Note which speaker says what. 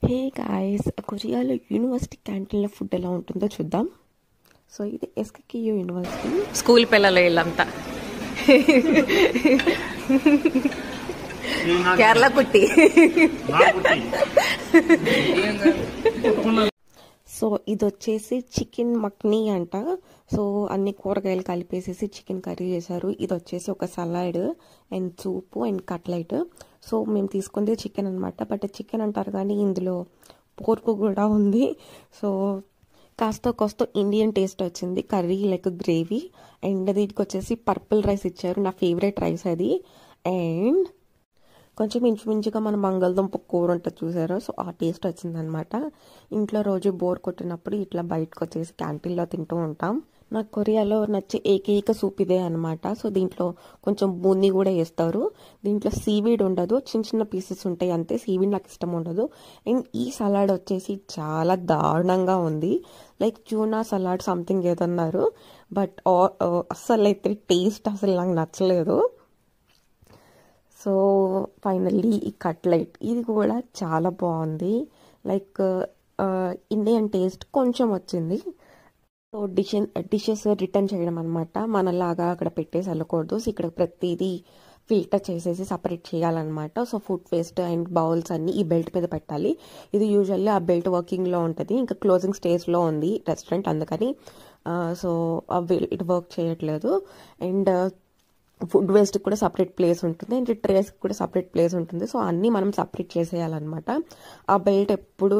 Speaker 1: Hey guys, కొరియాలో university క్యాంటీన్లో food ఎలా ఉంటుందో చూద్దాం. సో ఇది ఎస్కేక్యూ యూనివర్సిటీ.
Speaker 2: స్కూల్ పిల్లలు వీళ్ళంతా కేరళ కుట్టి.
Speaker 1: సో ఇది వచ్చేసి చికెన్ మక్నీ అంట. సో అన్ని కూరగాయలు కలిపేసేసి చికెన్ కర్రీ చేశారు. ఇది వచ్చేసి ఒక salad and soup and cutlet. So మేము తీసుకుంది చికెన్ అనమాట. బట్ చికెన్ అంటారు కానీ ఇందులో పోర్క్ కూడా ఉంది. సో కాస్త ఇండియన్ టేస్ట్ వచ్చింది. Curry like gravy. అండ్ దీనికి వచ్చేసి పర్పుల్ రైస్ ఇచ్చారు, నా ఫేవరెట్ రైస్ అది. అండ్ కొంచెం ఇంచుమించుగా మన బంగాళదుంప కూర ఉంటుంది చూసారో, సో ఆ టేస్ట్ వచ్చిందనమాట. ఇంట్లో రోజు బోర్ కొట్టినప్పుడు ఇట్లా బయటకు వచ్చేసి క్యాంటీన్లో తింటూ ఉంటాం. నాకు కొరియాలో నచ్చే ఏకైక సూప్ ఇదే అనమాట. సో దీంట్లో కొంచెం బూందీ కూడా వేస్తారు. దీంట్లో సీవీడ్ ఉండదు, చిన్న చిన్న పీసెస్ ఉంటాయి అంతే. సీవీడ్ నాకు ఇష్టం ఉండదు. అండ్ ఈ సలాడ్ వచ్చేసి చాలా దారుణంగా ఉంది. లైక్ ట్యూనా సలాడ్ సంథింగ్ ఏదన్నారు. బట్ అస్సలు అయితే టేస్ట్ అసలు నాకు నచ్చలేదు. సో ఫైనల్లీ ఈ కట్లెట్ ఇది కూడా చాలా బాగుంది. లైక్ ఇండియన్ టేస్ట్ కొంచెం వచ్చింది. సో డిషెస్ రిటర్న్ చేయడం అనమాట. మనలాగా అక్కడ పెట్టేసి వెళ్ళకూడదు. సో ఇక్కడ ప్రతిదీ ఫిల్టర్ చేసేసి సపరేట్ చేయాలన్నమాట. So food waste and bowls అన్ని ఈ బెల్ట్ మీద పెట్టాలి. ఇది యూజువల్లీ ఆ బెల్ట్ వర్కింగ్లో ఉంటుంది, ఇంకా క్లోజింగ్ స్టేజ్లో ఉంది రెస్టారెంట్, అందుకని సో ఇట్ వర్క్ చేయట్లేదు. అండ్ ఫుడ్ వేస్ట్ కూడా సపరేట్ ప్లేస్ ఉంటుంది అండ్ ట్రేస్కి కూడా సపరేట్ ప్లేస్ ఉంటుంది. సో అన్నీ మనం సపరేట్ చేసేయాలన్నమాట. ఆ బెల్ట్ ఎప్పుడు